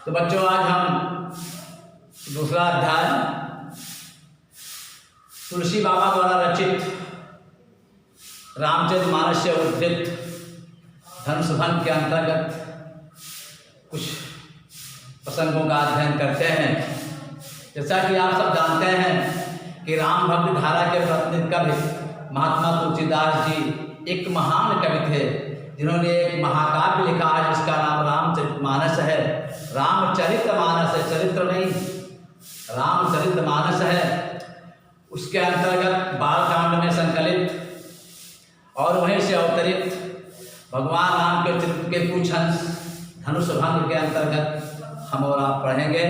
तो बच्चों, आज हम दूसरा अध्याय तुलसी बाबा द्वारा रचित रामचरितमानस से उद्धृत धनुष भंग के अंतर्गत कुछ प्रसंगों का अध्ययन करते हैं। जैसा कि आप सब जानते हैं कि राम भक्ति धारा के प्रतिनिधि कवि महात्मा तुलसीदास जी एक महान कवि थे, जिन्होंने एक महाकाव्य लिखा है जिसका नाम रामचरितमानस है। रामचरितमानस है, चरित्र नहीं, रामचरितमानस है। उसके अंतर्गत बालकांड में संकलित और वहीं से अवतरित भगवान राम के चरित्र के कुछ अंश धनुष भंग के अंतर्गत हम और आप पढ़ेंगे।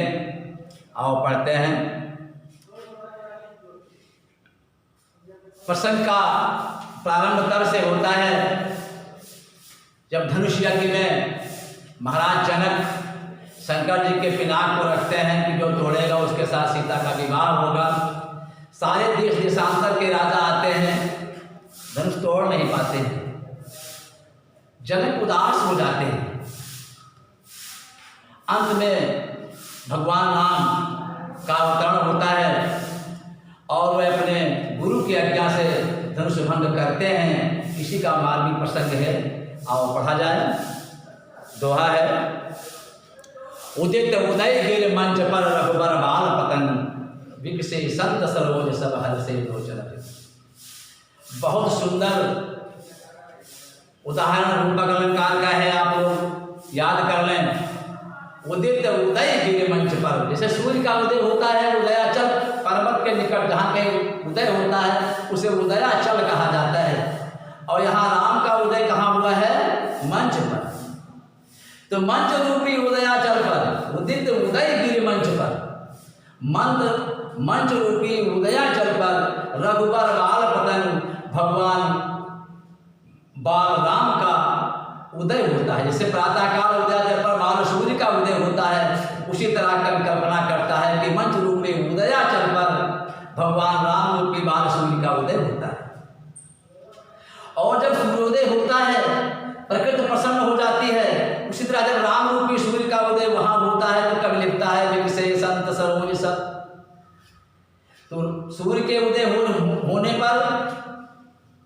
आओ पढ़ते हैं। प्रसंग का प्रारंभ तब से होता है जब धनुष यज्ञ में महाराज जनक शंकर जी के पिनाक को रखते हैं कि जो तोड़ेगा उसके साथ सीता का विवाह होगा। सारे देश देशांतर के राजा आते हैं, धनुष तोड़ नहीं पाते हैं। जनक उदास हो जाते हैं। अंत में भगवान राम का अवतरण होता है और वे अपने गुरु की आज्ञा से धनुष भंग करते हैं। इसी का मार्मिक प्रसंग है। आओ पढ़ा जाए। दोहा है, उदित उदय गिर मंच पर रघुबर बाल पतन विकसे संत सरोज सब हर से लोचन। बहुत सुंदर उदाहरण रूपक अलंकार का है, आप लोग याद कर लें। उदित उदय गिर मंच पर, जैसे सूर्य का उदय होता है उदयाचल पर्वत के निकट जहाँ के उदय होता है उसे उदयाचल कहा जाता है। और यहाँ राम का उदय कहाँ हुआ है? मंच पर। तो मंच रूपी उदयाचल पर, उदित उदय गिर मंच पर, मंच रूपी उदयाचल पर रघुबर बाल पतन भगवान बाल राम का उदय होता है। जैसे प्रातःकाल उदयाचल पर बाल सूर्य का उदय होता है, उसी तरह कवि कल्पना करता है कि मंच रूपी उदयाचल पर भगवान राम रूपी बाल सूर्य का उदय होता है। और जब सूर्योदय होता है प्रकृति प्रसन्न हो जाती है। उसी तरह जब राम रूपी सूर्य का उदय वहां होता है तो कवि लिखता है विकसे संत सरोज सब। तो सूर्य के उदय होने पर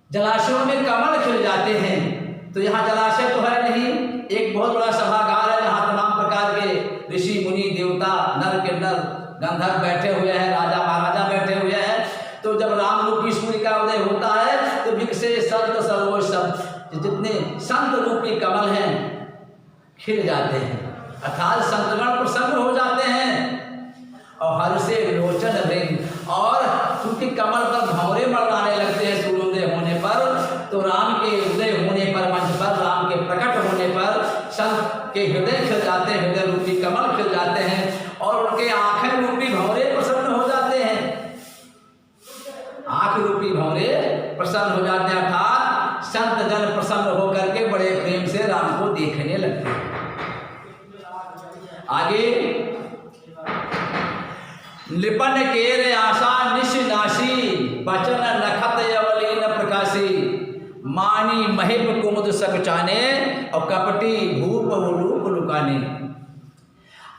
जलाशयों में कमल खिल जाते हैं। तो यहाँ जलाशय तो है नहीं, एक बहुत बड़ा सभागार है जहाँ तमाम प्रकार के ऋषि मुनि देवता नर किन्नर गंधर्व बैठे हुए हैं, राजा महाराजा बैठे हुए हैं। तो जब राम रूपी सूर्य का उदय होता है तो विकसे संत सरोज सब, जितने संत रूपी कमल हैं खिल जाते हैं, अर्थात संतगण प्रसन्न हो जाते हैं। और हर से लोचन रिंग, और क्योंकि कमल पर भंवरे मरवाने लगते हैं सूर्योदय होने पर। तो राम के उदय होने पर मंच पर, राम के प्रकट होने पर संत के हृदय खिल जाते हैं, हृदय रूपी कमल खिल जाते हैं और उनके आंखें रूपी भंवरे प्रसन्न हो जाते हैं। आंख रूपी भंवरे प्रसन्न हो जाते हैं, अर्थात संत जन प्रसन्न होकर के बड़े प्रेम से राम को देखने लगते हैं। आगे, लिपन केर आशा निशनाशी बचन नखत अवलीन प्रकाशी मानी महिप कुमुद सकचाने और कपटी भूप रूप लुकाने।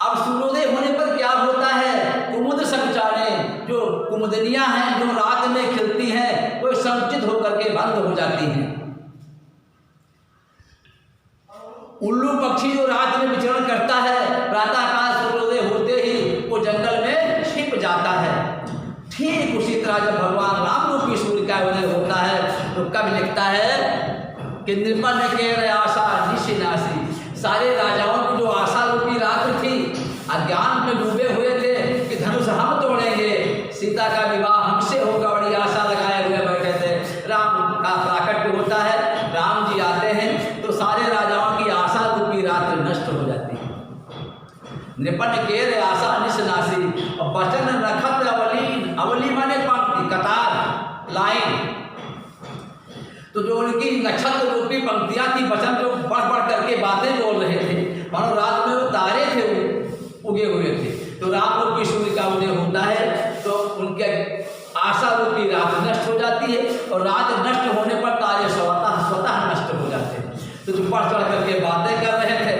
अब सूर्योदय होने पर क्या होता है? कुमुद सकचाने, जो कुमुदनियां हैं जो रात में खिलती हैं वो संकुचित होकर के बंद हो जाती हैं। उल्लू पक्षी जो रात में विचरण करता है प्रातःकाल सूर्योदय होते ही वो जंगल में छिप जाता है। ठीक उसी तरह जब भगवान राम रूपी सूर्य का उदय होता है तो कवि लिखता है कि नृपन के आशा निशिनाशी, सारे राजाओं की जो आशा रूपी रात थी, अज्ञान में डूबे हुए थे कि धनुष हम तोड़ेंगे, सीता का विवाह हमसे होगा, बड़ी आशा लगाए हुए बैठे थे। राम का प्राकट्य होता है, राम जी आते हैं तो सारे राजाओं की आशा रूपी रात नष्ट हो जाती है। नृपन केर आशा निशनाशी और बचन रखत अवलीन, अवली माने पंक्ति, कतार, लाइन। तो जो उनकी नक्षत्र रूपी पंक्तियां थी, वचन जो बढ़ बढ़ करके बातें बोल रहे थे, मानो रात में वो तारे थे उगे हुए थे। तो राम रूपी सूर्य का उदय होता है तो उनके आशा रूपी रात नष्ट हो जाती है और रात नष्ट होने पर तारे स्वतः नष्ट हो जाते हैं। तो जो बढ़ चढ़ करके बातें कर रहे थे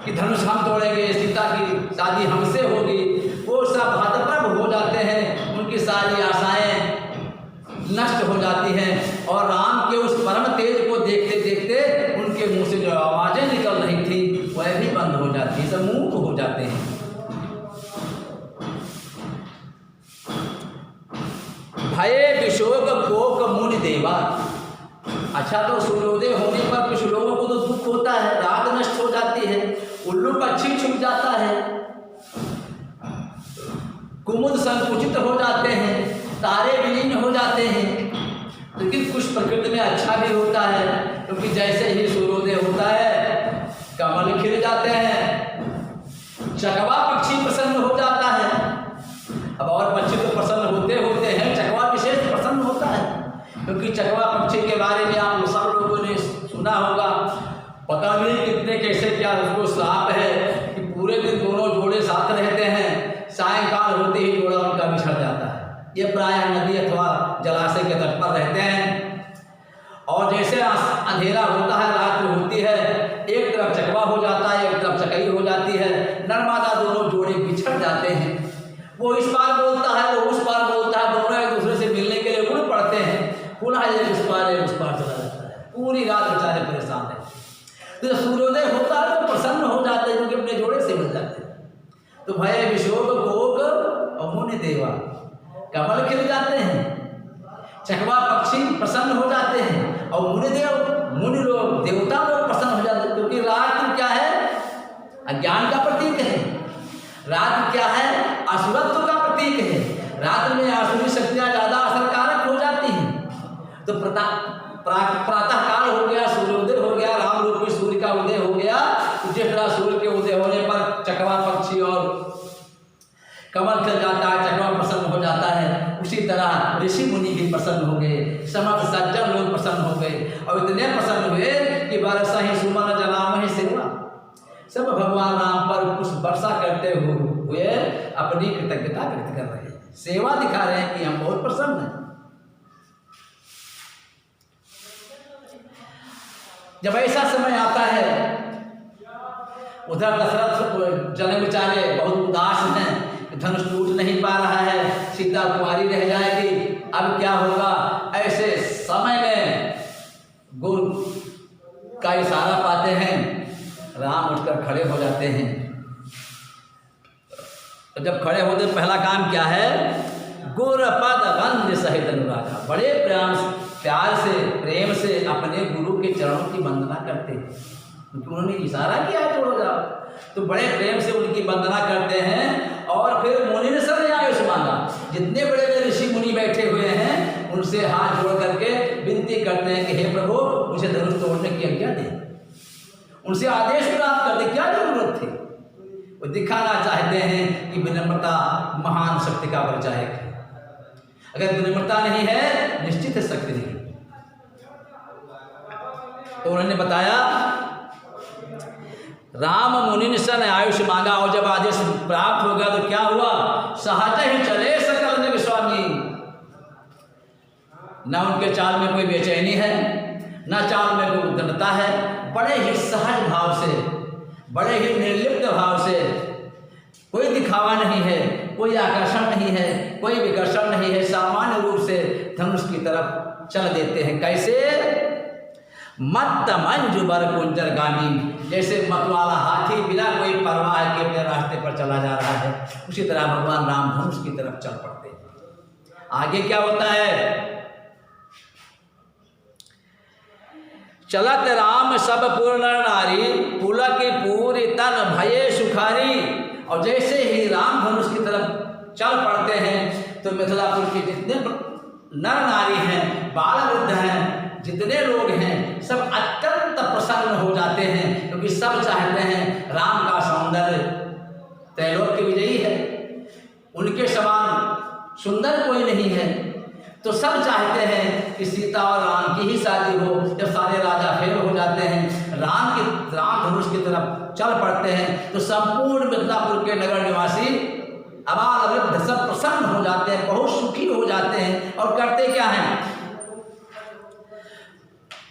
कि धनुष हम तोड़ेंगे, सीता की शादी हमसे होगी, वो सब हतप्रभ हो जाते हैं, उनकी सारी आशाएं नष्ट हो जाती हैं। और राम के उस परम तेज को देखते देखते उनके मुंह से जो आवाज़ें निकल रही थी वह भी बंद हो जाती है, सब मूक हो जाते हैं। भये विशोक कोक मुनि देवा। अच्छा, तो सूर्योदय होने पर कुछ लोगों को तो दुख होता है, रात नष्ट हो जाती है, उल्लू पक्षी छुप जाता है, कुमुद संकुचित हो जाते हैं, तारे विलीन हो जाते हैं। लेकिन कुछ प्रकृति में अच्छा भी होता है, क्योंकि जैसे ही सूर्योदय होता है कमल खिल जाते हैं, चकवा पक्षी प्रसन्न हो जाता है। अब और पक्षी तो प्रसन्न होते होते हैं, चकवा विशेष प्रसन्न होता है, क्योंकि चकवा पक्षी के बारे में आप सब लोगों ने सुना होगा। पता नहीं कितने कैसे क्या उसको श्राप है कि पूरे दिन दोनों जोड़े साथ रहते हैं, सायंकाल होते ही जोड़ा उनका बिछड़ जाता है। ये प्रायः नदी अथवा जलाशय के तट पर रहते हैं। और जैसे अंधेरा होता है, रात होती है, एक तरफ चकवा हो जाता है, एक तरफ चकई हो जाती है, नर्मदा दोनों जोड़े बिछड़ जाते हैं। वो इस पार बोलता है, वो उस पार बोलता है, दोनों एक दूसरे से मिलने के लिए उड़ पड़ते हैं, पुनः ये उस पार चला जाता है, पूरी रात बेचारे परेशान है। तो सूर्योदय होता है तो प्रसन्न हो जाते हैं, क्योंकि अपने जोड़े से मिल जाते हैं। तो भय विशोक कोक और मुनि देवा, कमल खिल जाते हैं, चकवा पक्षी प्रसन्न हो जाते हैं, और मुनि लोग, देवता लोग प्रसन्न हो जाते हैं। क्योंकि रात क्या है? अज्ञान का प्रतीक है। रात क्या है? असुरत्व का प्रतीक है। रात में आसुरी शक्तियाँ ज़्यादा असरकारक हो जाती हैं। तो प्रातः काल हो गया, सूर्योदय हो गया, राम रूप में सूर्य का उदय हो गया। जिस तरह सूर्य के उदय होने पर चकवा पक्षी और कमल खिल जाता है, चकवा प्रसन्न हो जाता है, उसी तरह ऋषि मुनि भी प्रसन्न हो गए, समस्त सज्जन लोग प्रसन्न हो गए, और इतने प्रसन्न हुए कि बरसा ही सुमन जनाम ही सेवा, सब भगवान राम पर कुछ वर्षा करते हुए अपनी कृतज्ञता व्यक्त कर रहे हैं, सेवा दिखा रहे हैं कि हम बहुत प्रसन्न हैं। जब ऐसा समय आता है, उधर दशरथ जन बेचारे बहुत उदास हैं, धनुष टूट नहीं पा रहा है, सीता कुंवारी रह जाएगी, अब क्या होगा। ऐसे समय में गुरु का इशारा पाते हैं, राम उठकर खड़े हो जाते हैं। तो जब खड़े होते पहला काम क्या है? गुर पद वंद्य सहित अनुरागा, बड़े प्यार से प्रेम से अपने गुरु के चरणों की वंदना करते हैं, क्योंकि उन्होंने इशारा किया है छोड़ो जाओ, तो बड़े प्रेम से उनकी वंदना करते हैं। और फिर मुनि ने सर आयुष मांगा, जितने बड़े बड़े ऋषि मुनि बैठे हुए हैं उनसे हाथ जोड़ करके विनती करते हैं कि हे प्रभु, मुझे धनुष तोड़ने की आज्ञा दे, उनसे आदेश प्राप्त कर दे, क्या जरूरत थी। वो दिखाना चाहते हैं कि विनम्रता महान शक्ति का परिचायक है, अगर विनम्रता नहीं है निश्चित है शक्ति नहीं। तो उन्होंने बताया, राम मुनि ने सन आयुष मांगा, और जब आदेश प्राप्त हो गया तो क्या हुआ? सहज ही चले सकल जग स्वामी, न उनके चाल में कोई बेचैनी है, न चाल में कोई उद्दंडता है, बड़े ही सहज भाव से, बड़े ही निर्लिप्त भाव से, कोई दिखावा नहीं है, कोई आकर्षण नहीं है, कोई विकर्षण नहीं है, सामान्य रूप से धनुष की तरफ चल देते हैं। कैसे? मत्त मंजु बर कुंजर गामी, जैसे मतवाला हाथी बिना कोई परवाह के अपने रास्ते पर चला जा रहा है, उसी तरह भगवान राम धनुष की तरफ चल पड़ते हैं। आगे क्या होता है? चलत राम सब पूर्ण नारी, पुलक पूरी तन भये सुखारी। और जैसे ही राम धनुष की तरफ चल पड़ते हैं तो मिथिलापुर के जितने नर नारी हैं, बाल वृद्ध हैं, जितने लोग हैं, सब अत्यंत प्रसन्न हो जाते हैं, क्योंकि सब चाहते हैं राम का सौंदर्य त्रैलोक्य विजयी है, उनके समान सुंदर कोई नहीं है। तो सब चाहते हैं कि सीता और राम की ही शादी हो। जब सारे राजा फेल हो जाते हैं, राम धनुष की तरफ चल पड़ते हैं, तो संपूर्ण मिथिलापुर के नगर निवासी अबाल वृद्ध सब प्रसन्न हो जाते हैं, बहुत सुखी हो जाते हैं। और करते क्या हैं?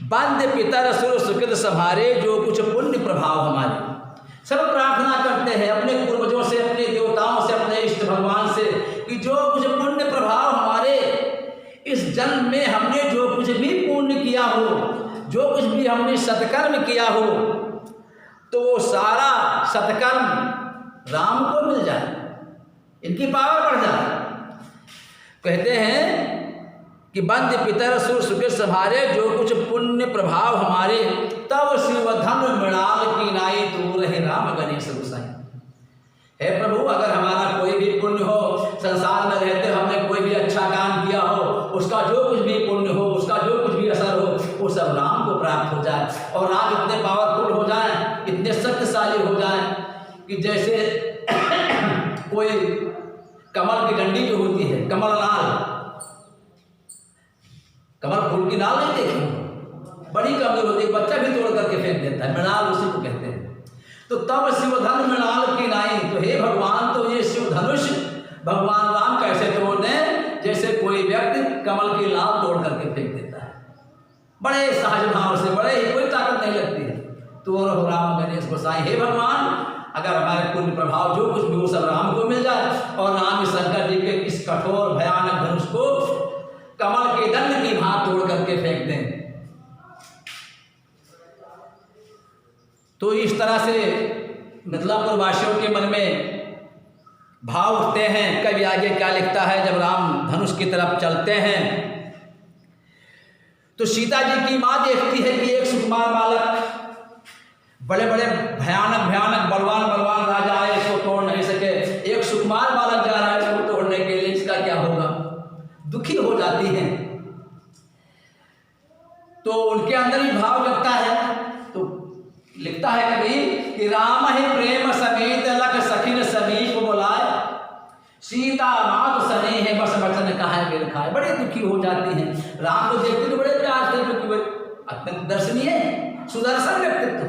बंद पितर सुर सुकृत संभारे, जो कुछ पुण्य प्रभाव हमारे, सब जन्म में हमने जो कुछ भी पुण्य किया हो, जो कुछ भी हमने सत्कर्म किया हो, तो वो सारा सत्कर्म राम को मिल जाए, इनकी पावर बढ़ जाए। कहते हैं कि बंद पितर सुर सुखे संभारे, जो कुछ पुण्य प्रभाव हमारे, तब शिवधन मृणाल की नाई, तू रहे राम गणेश गोसाई। हे प्रभु, अगर हमारा कोई भी पुण्य हो, संसार में रहते हमने कोई भी अच्छा काम किया हो, उसका जो कुछ भी पुण्य हो, उसका जो कुछ भी असर हो, वो सब राम को प्राप्त हो जाए। और राम इतने पावरफुल हो जाए, इतने शक्तिशाली हो जाए कि जैसे कोई कमल की डंडी जो होती है, कमल नाल, कमल फूल की नाल नहीं देखी, बड़ी कमजोर होती है, बच्चा भी तोड़ करके फेंक देता है, मृणाल उसी को कहते हैं। तो तब शिवधन मृणाल की नाई, तो हे भगवान, तो ये शिव धनुष भगवान राम कैसे तोड़ दें, जैसे कोई व्यक्ति कमल की नाल तोड़ करके फेंक देता है, बड़े सहज भाव से, बड़े ही, कोई ताकत नहीं लगती है। तो राम गणेश गोसाई, हे भगवान, अगर हमारे पुण्य प्रभाव जो कुछ भी वो सब राम को मिल जाए, और राम शंकर जी के इस कठोर भयानक धनुष को कमल के दंड की भांति तोड़ करके फेंक दें। तो इस तरह से मिथिलापुर वासियों के मन में भाव उठते हैं। कवि आगे क्या लिखता है, जब राम धनुष की तरफ चलते हैं तो सीता जी की माँ देखती है कि एक सुकुमार बालक, बड़े बड़े भयानक भयानक बलवान बलवान राजा आए, इसको तोड़ नहीं सके, एक सुकुमार बालक जा रहा है इसको तोड़ने के लिए, इसका क्या होगा, दुखी हो जाती हैं। तो उनके अंदर ही भाव लगता है। तो लिखता है कभी कि राम ही प्रेम समेत लख सखिन समीप बुलाए, सीता मात सने है बस वचन कहा बिन खाए। बड़े दुखी हो जाती हैं, राम को देखते तो बड़े प्यार से, क्योंकि वो अत्यंत दर्शनीय है, सुदर्शन व्यक्तित्व,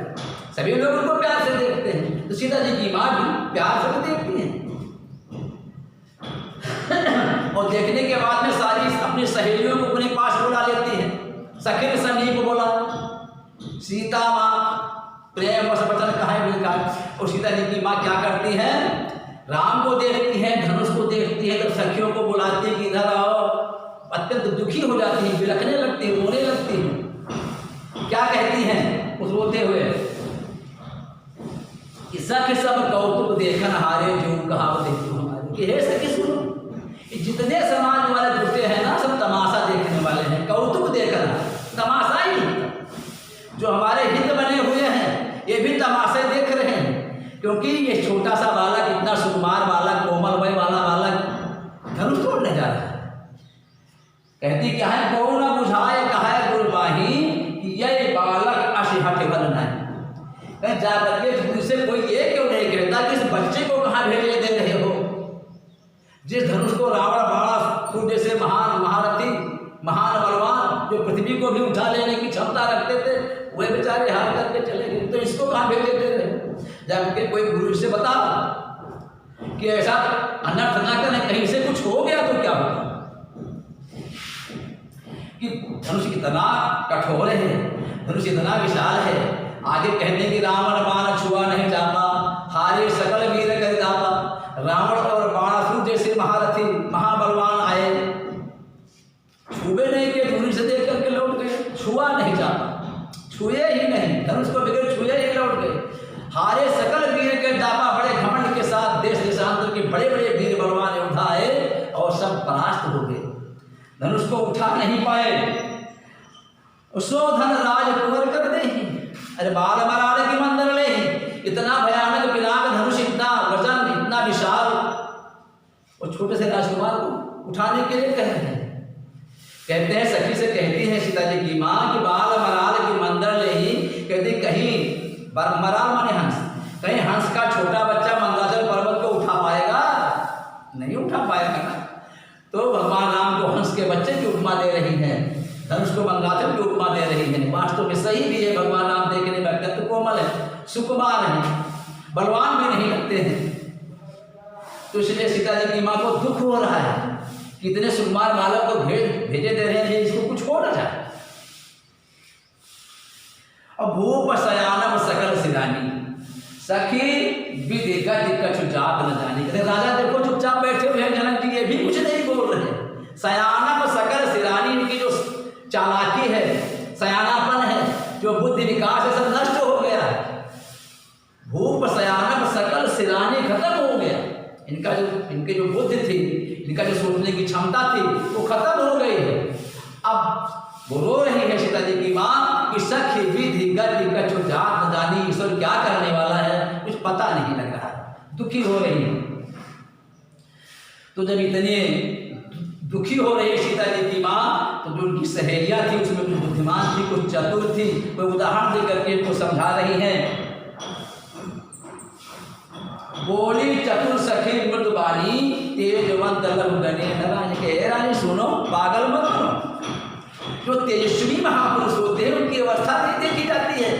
सभी लोग उनको प्यार से देखते हैं। तो सीता जी की माँ भी प्यार से देखती हैं। और देखने के बाद में सारी अपनी सहेलियों को अपने पास बुला लेती हैं, सखिन समीप बोला, सीता माँ प्रेम बस वचन कहा बिन खाए। और सीता जी की माँ क्या करती है, राम को देखती है, धनुष को देखती है, जब सखियों को बुलाती है कि इधर आओ, अत्यंत दुखी हो जाती है, बिलखने लगती है, रोने लगती है। क्या कहती हैं उस रोते हुए, कि सखी सब कौतुक देखन हारे, जो कहावत देखो हमारे, कि हे सखी सुनो, जितने समाज वाले जुटे हैं ना, सब तमाशा देखने वाले हैं, कौतुक देखना, तमाशा ही, जो हमारे हित बने हुए हैं ये भी तमाशे देख रहे हैं, क्योंकि ये छोटा सा बालक, इतना सुकुमार बालक, कोमल वय वाला बालक धनुष तोड़ने जा रहा है। कहती क्या है, कौ न बुझाए कहा गुरबाही, कि ये बालक अशिहट बन नहीं। जा करके मुझसे कोई ये क्यों नहीं कहता कि इस बच्चे को कहाँ भेजने दे रहे हो, जिस धनुष को रावण बाणा खुद जैसे महान महारथी, महान बलवान, जो पृथ्वी को भी उठा लेने की क्षमता रखते थे, वे बेचारे हार करके चले गए, तो इसको कहाँ भेजे दे रहे हो। जबकि कोई गुरु से बता कि ऐसा अनर्थ ना करें, कहीं से कुछ हो गया तो क्या होगा। कि धनुष कितना कठोर है, धनुष इतना विशाल है। आगे कहने की रावण बाण छुआ नहीं जाता, हारे सकल वीर कर दाता। रावण और बाणासुर जैसे महारथी महाबलवान आए, छुए नहीं के, दूरी से देख करके लौट गए, छुआ नहीं जाता, छुए ही नहीं, धनुष को बगैर छुए ही लौट गए। हारे सकल वीर के दाता, बड़े घमंड के साथ देश देशांतर के बड़े बड़े वीर बलवान योद्धा आए और सब परास्त हो गए, धनुष को उठा नहीं पाए। सो धन राज कुंवर कर दे, अरे बाल मराल की मंदिर ले, इतना भयानक पिनाक धनुष, इतना वजन, इतना विशाल, और छोटे से राजकुमार को उठाने के लिए कह रहे हैं। कहते हैं, सखी से कहती है सीता जी की माँ कि बाल मराल की मंदिर ले ही, कहती कहीं मराल माने हंस, कहीं हंस का छोटा बच्चा मंदराचल पर्वत को उठा पाएगा, नहीं उठा पाएगा ना। तो भगवान राम को हंस के बच्चे की उपमा दे रही है, धनुष को मंदराचल की उपमा दे रही है। वास्तव में सही भी है, भगवान राम देखने में अत्यंत कोमल है, सुकुमार है, बलवान भी नहीं लगते हैं। तो इसलिए सीता जी की माँ को दुख हो रहा है, कितने सुकुमार बालक को भेजे दे रहे हैं, इसको कुछ हो ना जाए। और भूप शयानम सकल सिरानी, सखी विधि गति कछु जात न जानी। राजा देखो चुपचाप बैठे हुए हैं, जनक जी ये भी कुछ नहीं बोल रहे। शयानम सकल सिरानी, विकास सब नष्ट हो गया, भूप शयानक सकल सिरानी खत्म हो गया। इनके जो बुद्धि थी, इनका जो सोचने की क्षमता थी वो खत्म हो गई है। अब वो रो रही है सीता जी की माँ कि सखी विधि गति कछु जात न जानी, ईश्वर क्या करने वाला है कुछ पता नहीं लग रहा, दुखी हो रही है। तो जब इतने दुखी हो रही है सीता जी की माँ, तो जो उनकी सहेलियाँ थी उसमें कुछ बुद्धिमान थी, कुछ चतुर थी, वो उदाहरण दे करके इनको समझा रही हैं। बोली चतुर सखी मृदुबानी तेजवंत लघुगणे नारायण के रानी सुनो, पागल मत बनो। जो तेजस्वी महापुरुष होते हैं उनकी अवस्था नहीं देखी जाती है।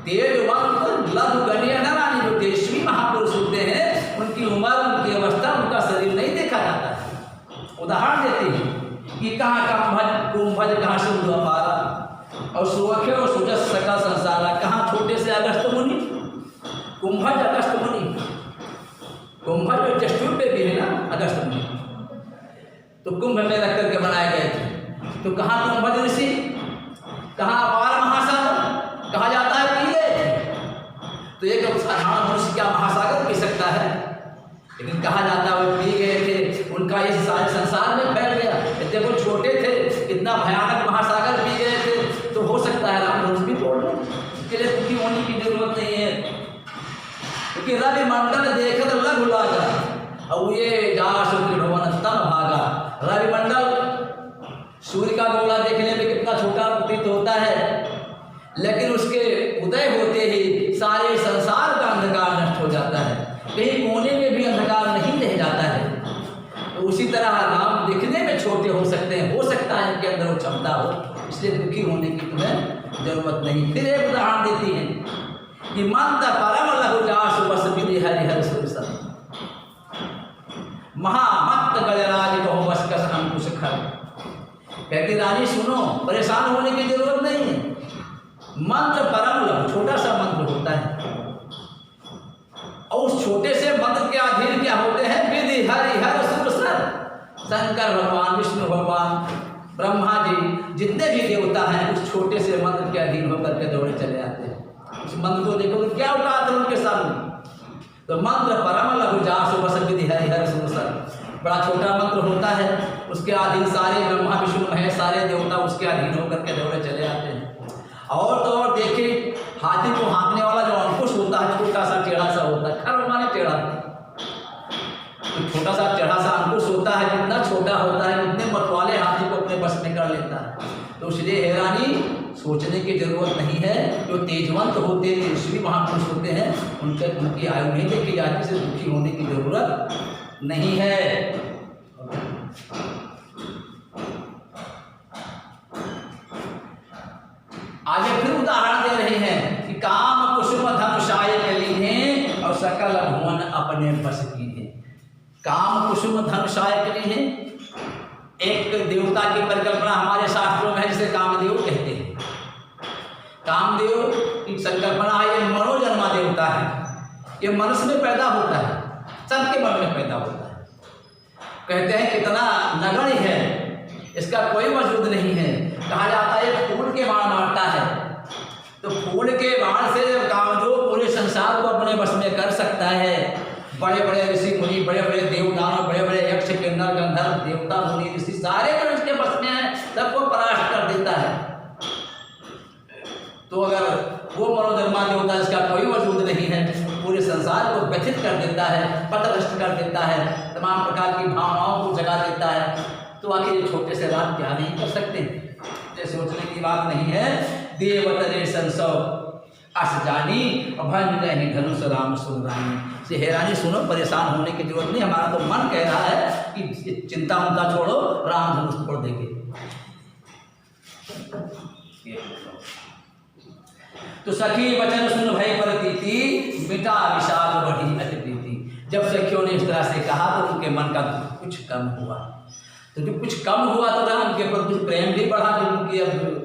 तेजवंत लघुगणे नारायण, जो तेजस्वी महापुरुष होते हैं उनकी उम्र, उनकी अवस्था, उनका शरीर नहीं देखा जाता है। उदाहरण देते हैं कि कहाँ कुंभज कहाँ से अपारा और सुवख्य और सुजस सकल संसारा, कहाँ छोटे से अगस्त मुनि, कुंभज अगस्त मुनि, कुंभज जो जस्टूर पे भी है ना अगस्त मुनि, तो कुंभ में रख करके बनाए गए थे। तो कहाँ कुंभज ऋषि, कहाँ अपार महासागर, कहा जाता है पी गए थे। तो एक साधारण मनुष्य क्या महासागर पी सकता है, लेकिन कहा जाता है वो पी गए थे, उनका ये सारे संसार में फैल गया। इतने वो छोटे थे, इतना भयानक महासागर पी गए थे, तो हो सकता है राम धनुष भी तोड़ लो, इसके लिए दुखी होने की जरूरत नहीं है। क्योंकि रवि मंडल देखत लघु लागा और ये जास त्रिभुवन तन भागा। रवि मंडल सूर्य का गोला देखने में कितना छोटा प्रतीत होता है, लेकिन उसके उदय होते ही सारे संसार का अंधकार नष्ट हो जाता है, कहीं कोने में भी अंधकार नहीं रह जाता है। तो उसी तरह राम दिखने में छोटे हो सकते हैं, हो सकता है इनके अंदर वो क्षमता हो, इसलिए दुखी होने की तुम्हें जरूरत नहीं। फिर एक उदाहरण देती है कि मंद परम लघु जासु बस विधि हरिहर सुरसर, महामत्त गजराज कहो बस कस अंकुश खर। कहती रानी सुनो, परेशान होने की जरूरत नहीं है। मंत्र परम लघु, छोटा सा मंत्र होता है, और उस छोटे से मंत्र के अधीन क्या होते हैं, विधि हरिहर सुरसर। शंकर भगवान, विष्णु भगवान, ब्रह्मा जी, जितने भी देवता हैं उस छोटे से मंत्र के अधीन होकर के दौड़े चले आते हैं। उस मंत्र को देखो तो क्या उठाते हैं उनके सामने। तो मंत्र परम लघु जासु बस विधि हरिहर सुरसर, बड़ा छोटा मंत्र होता है, उसके अधीन सारे ब्रह्मा विष्णु महेश सारे देवता उसके अधीन होकर के दौड़े चले आते हैं। और तो और देखिए, हाथी को हाँकने वाला जो अंकुश होता है, छोटा सा टेढ़ा सा होता है, खर माने टेढ़ा, तो छोटा सा टेढ़ा सा अंकुश होता है, जितना छोटा होता है उतने मतवाले हाथी को अपने बस में कर लेता है। तो इसलिए हे रानी सोचने की जरूरत नहीं है। जो तेजवंत होते हैं, तेजस्वी महापुरुष होते हैं, उनकी आयु नहीं देखी जाती, से दुखी होने की जरूरत नहीं है। आगे फिर उदाहरण दे रहे हैं कि काम कुसुम धनुषाय कलीने और सकल भुवन अपने बस की है। काम कुसुम धनुषाय कलीने, एक देवता की परिकल्पना हमारे शास्त्रों में है जिसे कामदेव कहते हैं। कामदेव की संकल्पना है, ये मनोजन्मा देवता है, ये मनुष्य में पैदा होता है, सबके मन में पैदा होता है। कहते हैं कितना नगण्य है, इसका कोई वजूद नहीं है। कहा जाता है ये फूल के बाण मारता है, तो फूल के बाण से कामदेव पूरे संसार को अपने बस में कर सकता है। बड़े बड़े ऋषि मुनि, बड़े बड़े देवदानव, बड़े बड़े यक्ष किन्नर गंधर्व देवता मुनि ऋषि सारे जो इसके बस में है, सबको परास्त कर देता है। तो अगर वो मनोधर्मा देवता जिसका कोई वजूद नहीं है, पूरे संसार को व्यथित कर देता है, पथभ्रष्ट कर देता है, तमाम प्रकार की भावनाओं को जगा देता है, तो आखिर छोटे से राम क्या नहीं कर सकते। ये सोचने की बात नहीं है। देवतरे संसव अस जानी अभंग नहीं धनुष राम सुनरानी। से हे रानी सुनो, परेशान होने की जरूरत नहीं, हमारा तो मन कह रहा है कि चिंता उनका छोड़ो, राम धनुष तोड़ देंगे। तो सखी वचन सुन भय परतीति, मिटा विषाद बढ़ी अति प्रीति। जब सखियों ने इस तरह से कहा तो उनके मन का कुछ कम हुआ। तो जब कुछ कम हुआ तो राम के प्रति कुछ प्रेम भी बढ़ा, क्योंकि अब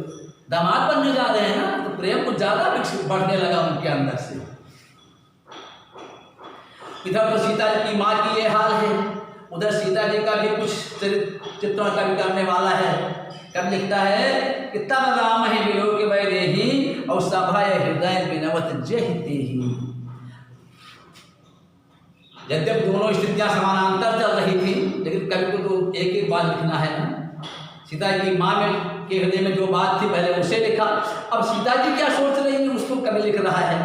दामाद बनने जा रहे हैं ना, तो प्रेम कुछ ज्यादा बढ़ने लगा उनके अंदर से। इधर तो सीता जी की माँ की ये हाल है, उधर सीता जी का भी कुछ चित्रण का भी करने वाला है कब लिखता है कि तब राम ही विलोक वैदेही और सभा हृदय बिनवत जहते ही। यद्यप दोनों स्थितियां समानांतर चल रही थी, लेकिन कवि को तो एक एक बात लिखना है ना। सीता की माँ में के हृदय में जो बात थी पहले उसे लिखा, अब सीता जी क्या सोच रही है उसको कवि लिख रहा है।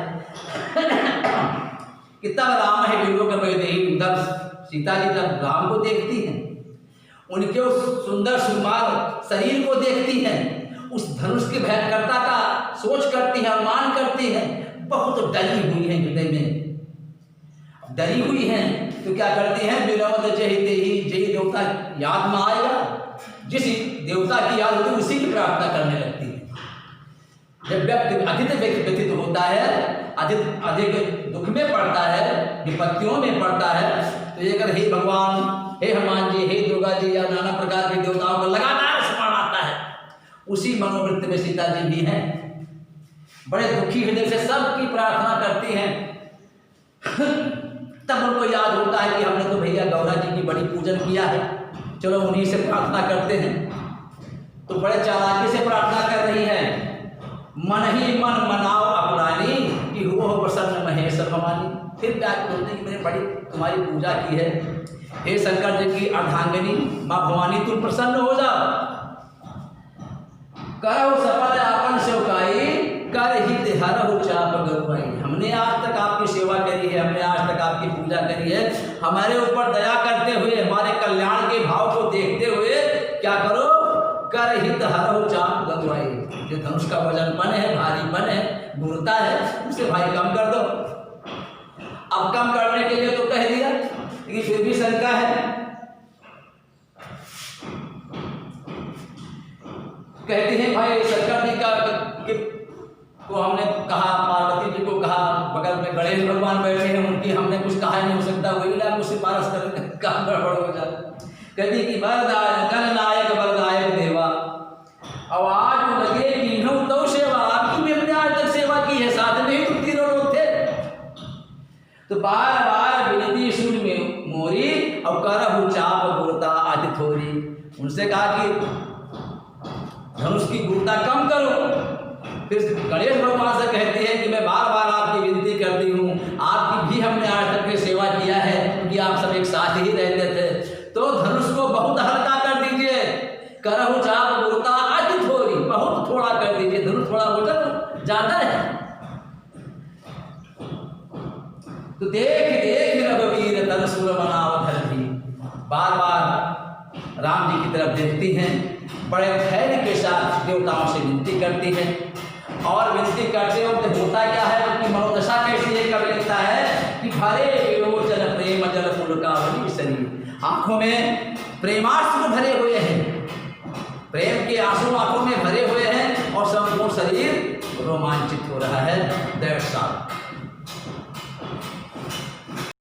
कि तब राम है विलोक वैदेही, तब सीता जी जब राम को देखती हैं, उनके उस सुंदर सुकुमार शरीर को देखती हैं, उस धनुष की भयंकरता का सोच करती है, अनुमान करती है, बहुत डरी हुई है हृदय में, डरी हुई हैं तो क्या करती हैं, विनोद जहिते ही, जय देवता याद में आएगा, जिस देवता की याद होती है उसी की प्रार्थना करने लगती है। जब व्यक्ति अधिक व्यथित होता है, अधिक दुख में पड़ता है, विपत्तियों में पड़ता है, तो ये अगर हे भगवान, हे हनुमान जी, हे दुर्गा जी या नाना प्रकार के देवताओं को लगातार स्मरण आता है, उसी मनोवृत्ति में सीता जी भी हैं। बड़े दुखी हृदय से सबकी प्रार्थना करती हैं। तब उनको याद होता है कि हमने तो भैया गौरा जी की बड़ी पूजन किया है, चलो उन्हीं से प्रार्थना करते हैं। तो बड़े चालाकी से प्रार्थना कर रही है, मन ही मन मनाओ अपरानी कि हो प्रसन्न महेश भवानी। फिर क्या बोलते हैं कि मैंने बड़ी तुम्हारी पूजा की है, हे शंकर जी की अर्धांगिनी माँ भवानी, तुम प्रसन्न हो जाओ। करो सफल आपन सेवकाई, कर हित हरहु चाप गरुआई। हमने आज तक आपकी सेवा करी है, हमने आज तक आपकी पूजा करी है, हमारे ऊपर दया करते हुए, हमारे कल्याण के भाव को देखते हुए क्या करो, कर हित हरहु चाप गरुआई। जो धनुष का वजनपन है, भारीपन है, गुरुता है, उसे भाई कम कर दो। अब कम करने के लिए तो कह दिया, लेकिन फिर भी शंका है। कहते हैं भाई शंकर जी का को हमने कहा, पार्वती जी को कहा, बगल में गणेश भगवान बैठे हैं, उनकी हमने कुछ कहा नहीं हो सकता, वही ना मुझसे पारस कर काम गड़बड़ हो जाता। कहती कि वरदायक गणनायक वरदायक देवा, अब आज लगे तीनों तो सेवा आपकी भी हमने आज तक सेवा की है, साथ में ही तो तीनों लोग थे। तो बार बार विनती सुन में मोरी और करहु चाप गुरुता आदि थोरी। उनसे कहा कि धनुष की गुरुता कम करो। फिर गणेश भगवान से कहते हैं कि मैं बार बार आपकी विनती करती हूँ, आपकी भी हमने आज तक की सेवा किया है, क्योंकि आप सब एक साथ ही रहते थे, तो धनुष को बहुत हल्का कर दीजिए। करहु चाप गुरुता अति थोड़ी, बहुत थोड़ा कर दीजिए, धनुष थोड़ा वजन ज्यादा है। तो देख देख रघुवीर तन सुर मनाव धरती। बार बार राम जी की तरफ देखती हैं, बड़े धैर्य के साथ देवताओं से विनती करती हैं। और विनती करते वक्त होता क्या है, उनकी मनोदशा कैसी है, कब लिखता है कि भरे विरोचन प्रेम जल पुलकावली शरीर। आंखों में प्रेमाश्रु भरे हुए हैं, प्रेम के आंसू आंखों में भरे हुए हैं, और संपूर्ण शरीर रोमांचित हो रहा है, दर्शा।